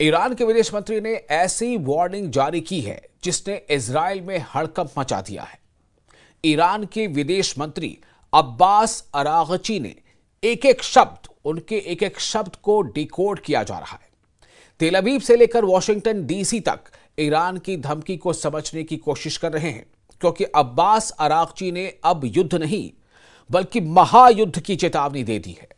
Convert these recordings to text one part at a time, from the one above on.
Iran के विदेश मंत्री ने ऐसी वार्निंग जारी की है जिसने इजराइल में हड़कंप मचा दिया है। ईरान के विदेश मंत्री अब्बास अरागची ने उनके एक एक शब्द को डिकोड किया जा रहा है। तेल अवीव से लेकर वॉशिंगटन डीसी तक ईरान की धमकी को समझने की कोशिश कर रहे हैं, क्योंकि अब्बास अरागची ने अब युद्ध नहीं बल्कि महायुद्ध की चेतावनी दे दी है।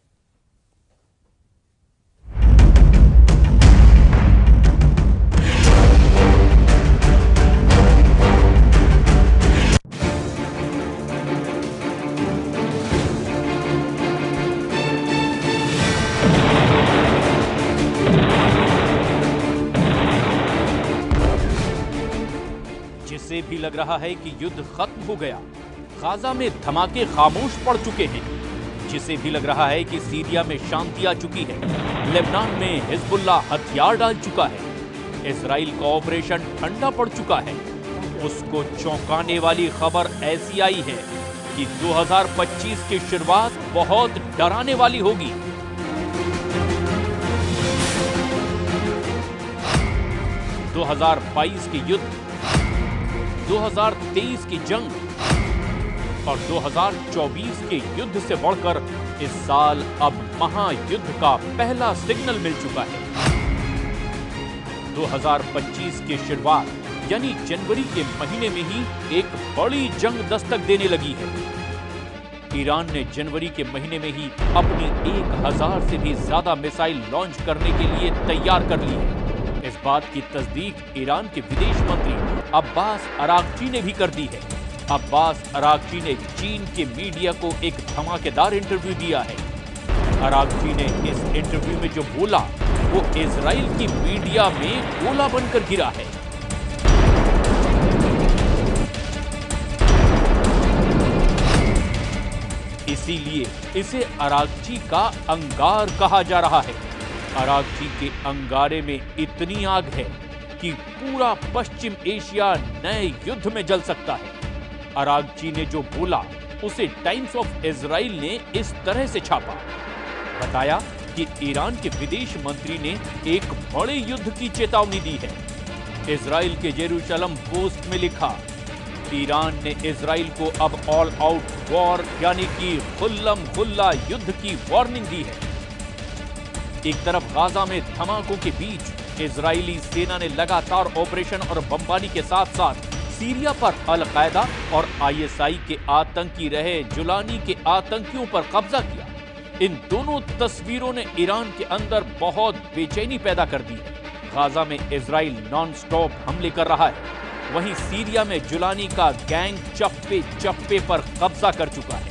जिसे भी लग रहा है कि युद्ध खत्म हो गया, गाजा में धमाके खामोश पड़ चुके हैं, जिसे भी लग रहा है कि सीरिया में शांति आ चुकी है, लेबनान में हिजबुल्ला हथियार डाल चुका है, इजराइल का ऑपरेशन ठंडा पड़ चुका है, उसको चौंकाने वाली खबर ऐसी आई है कि 2025 की शुरुआत बहुत डराने वाली होगी। 2022 के युद्ध, 2023 की जंग और 2024 के युद्ध से बढ़कर इस साल अब महायुद्ध का पहला सिग्नल मिल चुका है। 2025 की शुरुआत यानी जनवरी के महीने में ही एक बड़ी जंग दस्तक देने लगी है। ईरान ने जनवरी के महीने में ही अपनी 1000 से भी ज्यादा मिसाइल लॉन्च करने के लिए तैयार कर ली है। इस बात की तस्दीक ईरान के विदेश मंत्री अब्बास अरागची ने भी कर दी है। अब्बास अरागची ने चीन के मीडिया को एक धमाकेदार इंटरव्यू दिया है। अरागची ने इस इंटरव्यू में जो बोला वो इजराइल की मीडिया में गोला बनकर गिरा है। इसीलिए इसे अरागची का अंगार कहा जा रहा है। अरागची के अंगारे में इतनी आग है कि पूरा पश्चिम एशिया नए युद्ध में जल सकता है। अरागची ने जो बोला उसे टाइम्स ऑफ इजराइल ने इस तरह से छापा। बताया कि ईरान के विदेश मंत्री ने एक बड़े युद्ध की चेतावनी दी है। इजराइल के जेरूशलम पोस्ट में लिखा, ईरान ने इजराइल को अब ऑल आउट वॉर यानी कि खुल्लम खुल्ला युद्ध की वार्निंग दी है। एक तरफ गाजा में धमाकों के बीच इजरायली सेना ने लगातार ऑपरेशन और बमबारी के साथ साथ सीरिया पर अल-कायदा और आईएसआई के आतंकी रहे जुलानी के आतंकियों पर कब्जा किया। इन दोनों तस्वीरों ने ईरान के अंदर बहुत बेचैनी पैदा कर दी है। गाजा में इजराइल नॉन स्टॉप हमले कर रहा है, वहीं सीरिया में जुलानी का गैंग चप्पे चप्पे पर कब्जा कर चुका है।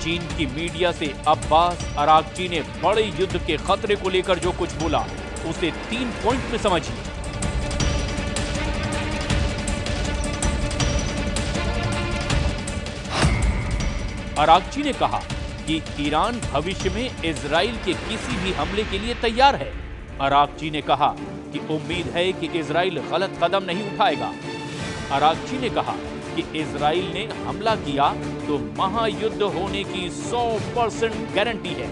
चीन की मीडिया से अब्बास अरागची ने बड़े युद्ध के खतरे को लेकर जो कुछ बोला उसे 3 पॉइंट में समझिए। अरागची ने कहा कि ईरान भविष्य में इजराइल के किसी भी हमले के लिए तैयार है। अरागची ने कहा कि उम्मीद है कि इजराइल गलत कदम नहीं उठाएगा। अरागची ने कहा कि इजराइल ने हमला किया तो महायुद्ध होने की 100% गारंटी है।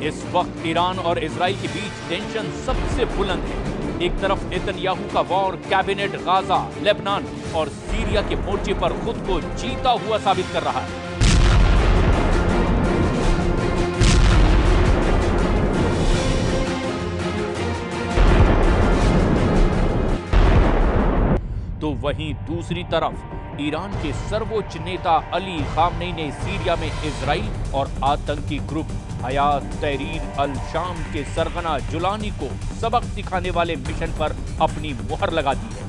इस वक्त ईरान और इजराइल के बीच टेंशन सबसे बुलंद है। एक तरफ नेतन्याहू का वॉर कैबिनेट गाजा, लेबनान और सीरिया के मोर्चे पर खुद को जीता हुआ साबित कर रहा है। तो वहीं दूसरी तरफ ईरान के सर्वोच्च नेता अली खामनेई ने सीरिया में इजराइल और आतंकी ग्रुप हयात तहरीर अल शाम के सरगना जुलानी को सबक सिखाने वाले मिशन पर अपनी मुहर लगा दी है।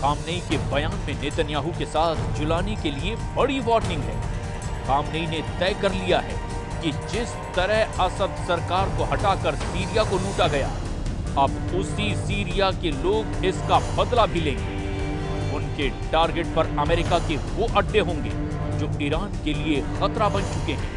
खामनेई के बयान में नेतन्याहू के साथ जुलानी के लिए बड़ी वार्निंग है। खामनेई ने तय कर लिया है कि जिस तरह असद सरकार को हटाकर सीरिया को लूटा गया, अब उसी सीरिया के लोग इसका बदला भी लेंगे। उनके टारगेट पर अमेरिका के वो अड्डे होंगे जो ईरान के लिए खतरा बन चुके हैं।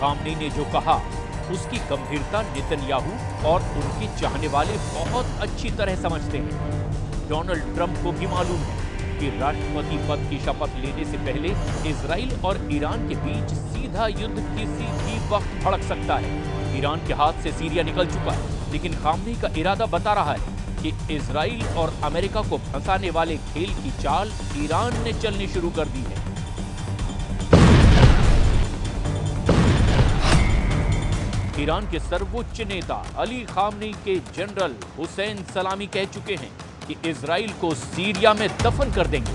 खामनेई ने जो कहा उसकी गंभीरता नेतन्याहू और उनके चाहने वाले बहुत अच्छी तरह समझते हैं। डोनाल्ड ट्रंप को भी मालूम है कि राष्ट्रपति पद की शपथ लेने से पहले इजराइल और ईरान के बीच सीधा युद्ध किसी भी वक्त भड़क सकता है। ईरान के हाथ से सीरिया निकल चुका है, लेकिन खामनेई का इरादा बता रहा है कि इजराइल और अमेरिका को फंसाने वाले खेल की चाल ईरान ने चलनी शुरू कर दी है। ईरान के सर्वोच्च नेता अली खामनेई के जनरल हुसैन सलामी कह चुके हैं कि इजराइल को सीरिया में दफन कर देंगे।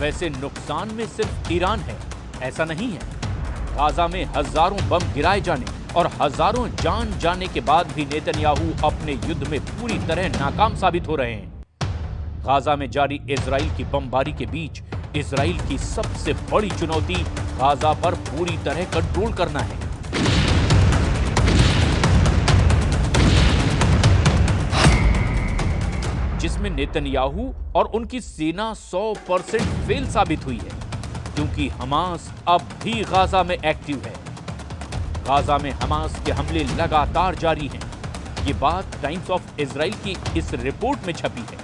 वैसे नुकसान में सिर्फ ईरान है, ऐसा नहीं है। गाजा में हजारों बम गिराए जाने और हजारों जान जाने के बाद भी नेतन्याहू अपने युद्ध में पूरी तरह नाकाम साबित हो रहे हैं। गाजा में जारी इजराइल की बमबारी के बीच इजराइल की सबसे बड़ी चुनौती गाजा पर पूरी तरह कंट्रोल करना है। जिसमें नेतन्याहू और उनकी सेना 100% फेल साबित हुई है, क्योंकि हमास अब भी गाजा में एक्टिव है। गाजा में हमास के हमले लगातार जारी हैं। ये बात टाइम्स ऑफ इजराइल की इस रिपोर्ट में छपी है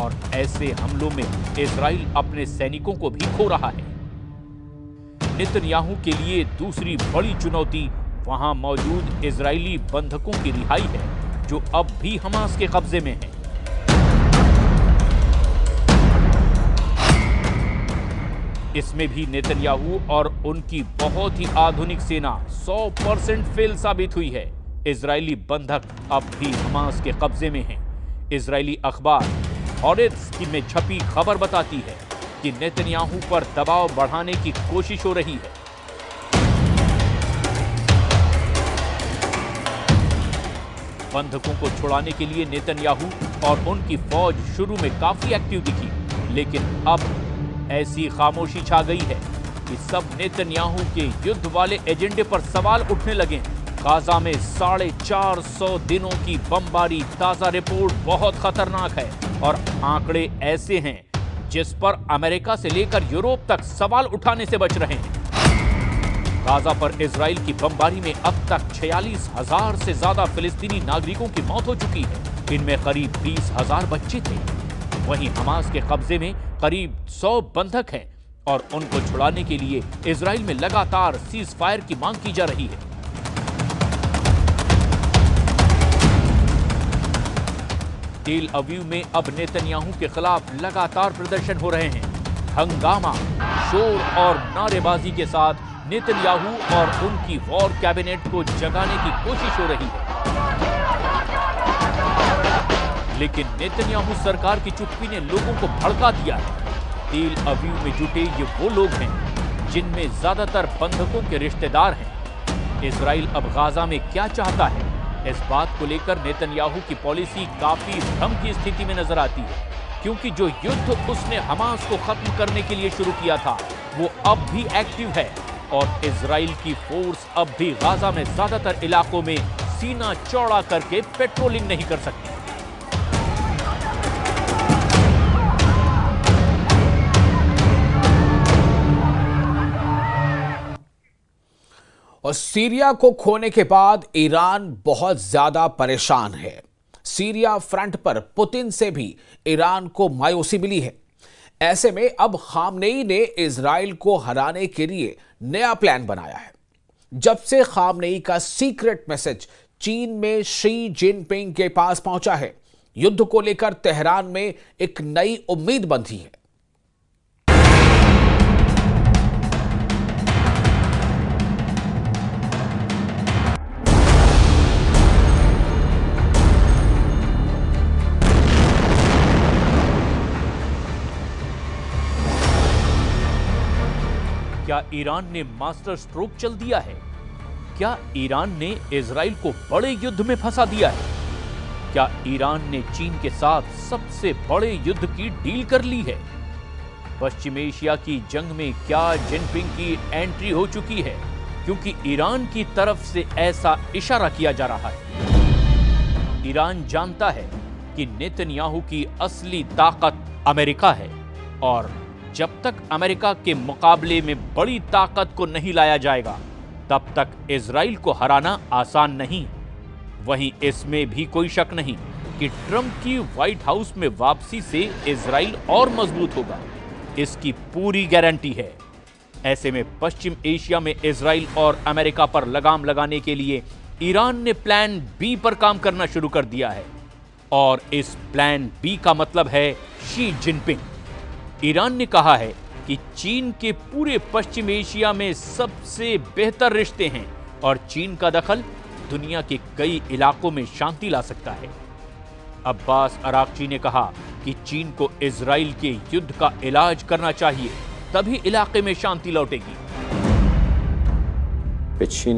और ऐसे हमलों में इजराइल अपने सैनिकों को भी खो रहा है। नेतन्याहू के लिए दूसरी बड़ी चुनौती वहां मौजूद इजरायली बंधकों की रिहाई है, जो अब भी हमास के कब्जे में है। इसमें भी नेतन्याहू और उनकी बहुत ही आधुनिक सेना 100% फेल साबित हुई है। इजरायली बंधक अब भी हमास के कब्जे में हैं। इजरायली अखबार हॉरेट्ज में छपी खबर बताती है कि नेतन्याहू पर दबाव बढ़ाने की कोशिश हो रही है। बंधकों को छुड़ाने के लिए नेतन्याहू और उनकी फौज शुरू में काफी एक्टिव दिखी, लेकिन अब ऐसी खामोशी छा गई है कि सब नेतन्याहू के युद्ध वाले एजेंडे पर सवाल उठने लगे हैं। गाजा में 450 दिनों की बमबारी ताजा रिपोर्ट बहुत खतरनाक है और आंकड़े ऐसे हैं जिस पर अमेरिका से लेकर यूरोप तक सवाल उठाने से बच रहे हैं। गाजा पर इजराइल की बमबारी में अब तक 46,000 से ज्यादा फिलिस्तीनी नागरिकों की मौत हो चुकी है। इनमें करीब 20,000 बच्चे थे। वहीं हमास के कब्जे में करीब 100 बंधक हैं और उनको छुड़ाने के लिए इजराइल में लगातार सीज फायर की मांग की जा रही है। तेल अवीव में अब नेतन्याहू के खिलाफ लगातार प्रदर्शन हो रहे हैं। हंगामा, शोर और नारेबाजी के साथ नेतन्याहू और उनकी वॉर कैबिनेट को जगाने की कोशिश हो रही है। लेकिन नेतन्याहू सरकार की चुप्पी ने लोगों को भड़का दिया है। तेल अवीव में जुटे ये वो लोग हैं जिनमें ज्यादातर बंधकों के रिश्तेदार हैं। इजराइल अब गाजा में क्या चाहता है, इस बात को लेकर नेतन्याहू की पॉलिसी काफी भ्रम की स्थिति में नजर आती है, क्योंकि जो युद्ध उसने हमास को खत्म करने के लिए शुरू किया था वो अब भी एक्टिव है और इजराइल की फोर्स अब भी गाजा में ज्यादातर इलाकों में सीना चौड़ा करके पेट्रोलिंग नहीं कर सकती। और सीरिया को खोने के बाद ईरान बहुत ज्यादा परेशान है। सीरिया फ्रंट पर पुतिन से भी ईरान को मायूसी मिली है। ऐसे में अब खामनेई ने इजराइल को हराने के लिए नया प्लान बनाया है। जब से खामनेई का सीक्रेट मैसेज चीन में शी जिनपिंग के पास पहुंचा है, युद्ध को लेकर तेहरान में एक नई उम्मीद बंधी है। क्या ईरान ने मास्टर स्ट्रोक चल दिया है? क्या ईरान ने इजराइल को बड़े युद्ध में फंसा दिया है? क्या ईरान ने चीन के साथ सबसे बड़े युद्ध की डील कर ली है? पश्चिम एशिया की जंग में क्या जिनपिंग की एंट्री हो चुकी है? क्योंकि ईरान की तरफ से ऐसा इशारा किया जा रहा है। ईरान जानता है कि नेतन्याहू की असली ताकत अमेरिका है और जब तक अमेरिका के मुकाबले में बड़ी ताकत को नहीं लाया जाएगा, तब तक इजराइल को हराना आसान नहीं। वहीं इसमें भी कोई शक नहीं कि ट्रंप की व्हाइट हाउस में वापसी से इजराइल और मजबूत होगा, इसकी पूरी गारंटी है। ऐसे में पश्चिम एशिया में इजराइल और अमेरिका पर लगाम लगाने के लिए ईरान ने प्लान बी पर काम करना शुरू कर दिया है और इस प्लान बी का मतलब है शी जिनपिंग। ईरान ने कहा है कि चीन के पूरे पश्चिम एशिया में सबसे बेहतर रिश्ते हैं और चीन का दखल दुनिया के कई इलाकों में शांति ला सकता है। अब्बास अरागची ने कहा कि चीन को इजराइल के युद्ध का इलाज करना चाहिए, तभी इलाके में शांति लौटेगी। चीन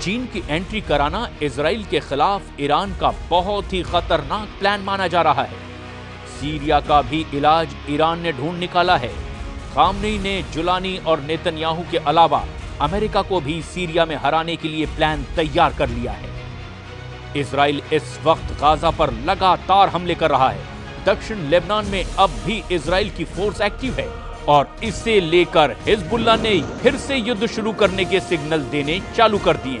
चीन की एंट्री कराना इजराइल के खिलाफ ईरान का बहुत ही खतरनाक प्लान माना जा रहा है। सीरिया का भी इलाज ईरान ने ढूंढ निकाला है। खामनेई ने जुलानी और नेतन्याहू के अलावा अमेरिका को भी सीरिया में हराने के लिए प्लान तैयार कर लिया है। इजराइल इस वक्त गाजा पर लगातार हमले कर रहा है। दक्षिण लेबनान में अब भी इजराइल की फोर्स एक्टिव है और इसे लेकर हिजबुल्लाह ने फिर से युद्ध शुरू करने के सिग्नल देने चालू कर दिए।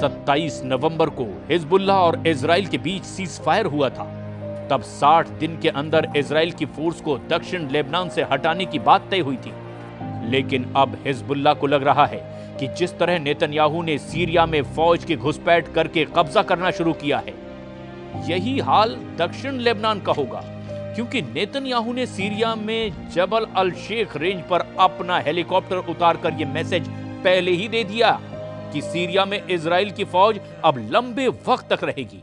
27 नवंबर को हिजबुल्लाह और इजराइल के बीच सीज फायर हुआ था। तब 60 दिन के अंदर इजराइल की फोर्स को दक्षिण लेबनान से हटाने की बात तय हुई थी। लेकिन अब हिजबुल्लाह को लग रहा है कि जिस तरह नेतन्याहू ने सीरिया में फौज की घुसपैठ करके कब्जा करना शुरू किया है, यही हाल दक्षिण लेबनान का होगा, क्योंकि नेतन्याहू ने सीरिया में जबल अल शेख रेंज पर अपना हेलीकॉप्टर उतारकर यह मैसेज पहले ही दे दिया कि सीरिया में इजराइल की फौज अब लंबे वक्त तक रहेगी,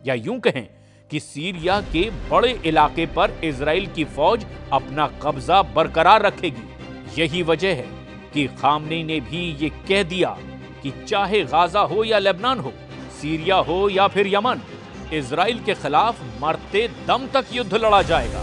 या यूं कहें कि सीरिया के बड़े इलाके पर इजराइल की फौज अपना कब्जा बरकरार रखेगी। यही वजह है कि खामनेई ने भी ये कह दिया कि चाहे गाजा हो या लेबनान हो, सीरिया हो या फिर यमन, इजराइल के खिलाफ मरते दम तक युद्ध लड़ा जाएगा।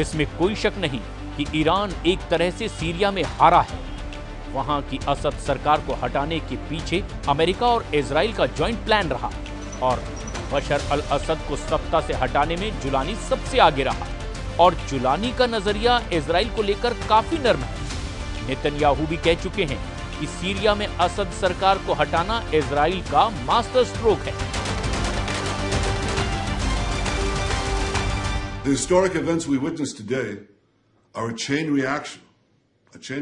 इसमें कोई शक नहीं कि ईरान एक तरह से सीरिया में हारा है। वहां की असद सरकार को हटाने के पीछे अमेरिका और इजराइल का जॉइंट प्लान रहा और बशर अल असद को सत्ता से हटाने में जुलानी सबसे आगे रहा और जुलानी का नजरिया इजराइल को लेकर काफी नर्म है। नेतन्याहू भी कह चुके हैं कि सीरिया में असद सरकार को हटाना इजराइल का मास्टर स्ट्रोक है। The historic events we witnessed today are a chain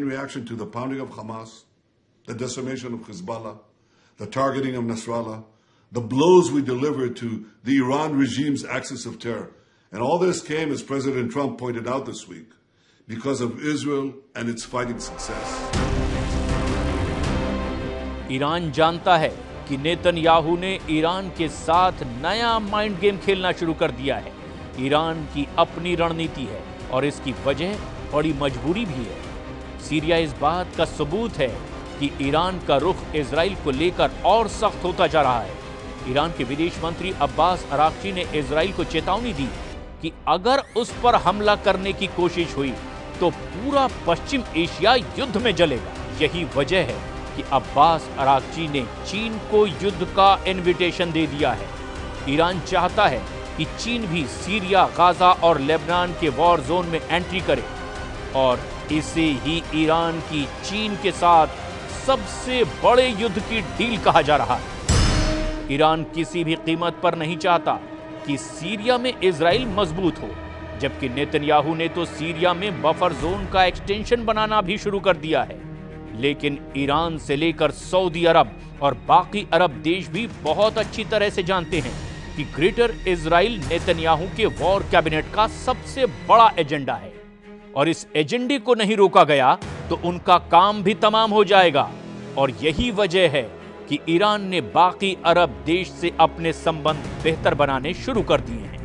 reaction to the pounding of Hamas, the decimation of Hezbollah, the targeting of Nasrallah, the blows we delivered to the Iran regime's axis of terror. And all this came, as President Trump pointed out this week, because of Israel and its fighting success. Iran जानता है कि Netanyahu ने Iran के साथ नया mind game खेलना शुरू कर दिया है। ईरान की अपनी रणनीति है और इसकी वजह बड़ी मजबूरी भी है। सीरिया इस बात का सबूत है कि ईरान का रुख इजराइल को लेकर और सख्त होता जा रहा है। ईरान के विदेश मंत्री अब्बास अरागची ने इजराइल को चेतावनी दी कि अगर उस पर हमला करने की कोशिश हुई तो पूरा पश्चिम एशिया युद्ध में जलेगा। यही वजह है कि अब्बास अरागची ने चीन को युद्ध का इनविटेशन दे दिया है। ईरान चाहता है कि चीन भी सीरिया, गाजा और लेबनान के वॉर जोन में एंट्री करे और इसे ही ईरान की चीन के साथ सबसे बड़े युद्ध की डील कहा जा रहा है। ईरान किसी भी कीमत पर नहीं चाहता कि सीरिया में इजराइल मजबूत हो, जबकि नेतन्याहू ने तो सीरिया में बफर जोन का एक्सटेंशन बनाना भी शुरू कर दिया है। लेकिन ईरान से लेकर सऊदी अरब और बाकी अरब देश भी बहुत अच्छी तरह से जानते हैं कि ग्रेटर इजराइल नेतन्याहू के वॉर कैबिनेट का सबसे बड़ा एजेंडा है और इस एजेंडे को नहीं रोका गया तो उनका काम भी तमाम हो जाएगा। और यही वजह है कि ईरान ने बाकी अरब देश से अपने संबंध बेहतर बनाने शुरू कर दिए हैं।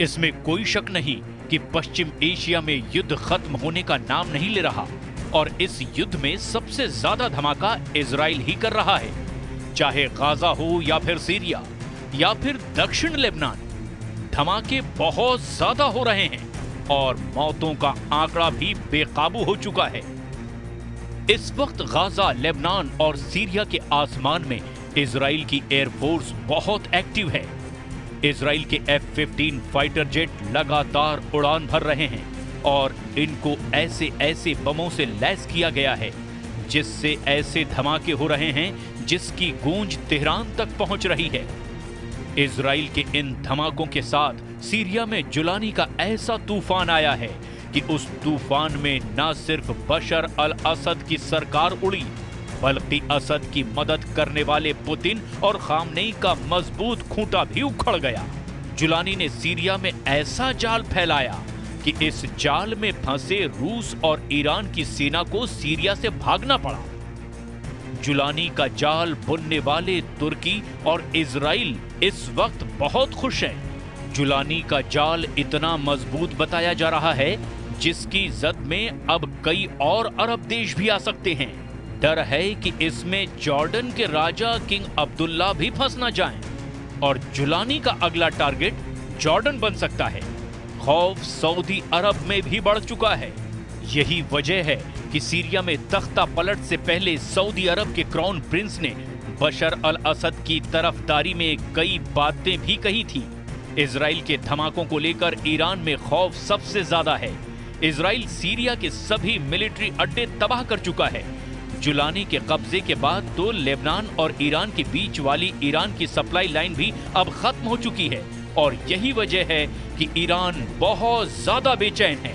इसमें कोई शक नहीं कि पश्चिम एशिया में युद्ध खत्म होने का नाम नहीं ले रहा और इस युद्ध में सबसे ज्यादा धमाका इजराइल ही कर रहा है, चाहे गाजा हो या फिर सीरिया या फिर दक्षिण लेबनान। धमाके बहुत ज्यादा हो रहे हैं और मौतों का आंकड़ा भी बेकाबू हो चुका है। इस वक्त गाजा, लेबनान और सीरिया के आसमान में इजराइल की एयरफोर्स बहुत एक्टिव है। इजराइल के F-15 फाइटर जेट लगातार उड़ान भर रहे हैं और इनको ऐसे ऐसे बमों से लैस किया गया है जिससे ऐसे धमाके हो रहे हैं जिसकी गूंज तेहरान तक पहुंच रही है। इजराइल के इन धमाकों के साथ सीरिया में जुलानी का ऐसा तूफान आया है कि उस तूफान में न सिर्फ बशर अल असद की सरकार उड़ी बल्कि असद की मदद करने वाले पुतिन और खामनेई का मजबूत खूंटा भी उखड़ गया। जुलानी ने सीरिया में ऐसा जाल फैलाया कि इस जाल में फंसे रूस और ईरान की सेना को सीरिया से भागना पड़ा। जुलानी का जाल बुनने वाले तुर्की और इजराइल इस वक्त बहुत खुश हैं। जुलानी का जाल इतना मजबूत बताया जा रहा है जिसकी जद में अब कई और अरब देश भी आ सकते हैं। डर है कि इसमें जॉर्डन के राजा किंग अब्दुल्ला भी फंस ना जाएं और जुलानी का अगला टारगेट जॉर्डन बन सकता है। खौफ सऊदी अरब में भी बढ़ चुका है। यही वजह है कि सीरिया में तख्ता पलट से पहले सऊदी अरब के क्राउन प्रिंस ने बशर अल असद की तरफदारी में कई बातें भी कही थी। इजराइल के धमाकों को लेकर ईरान में खौफ सबसे ज्यादा है। इजराइल सीरिया के सभी मिलिट्री अड्डे तबाह कर चुका है। जुलानी के कब्जे के बाद तो लेबनान और ईरान के बीच वाली ईरान की सप्लाई लाइन भी अब खत्म हो चुकी है और यही वजह है कि ईरान बहुत ज्यादा बेचैन है।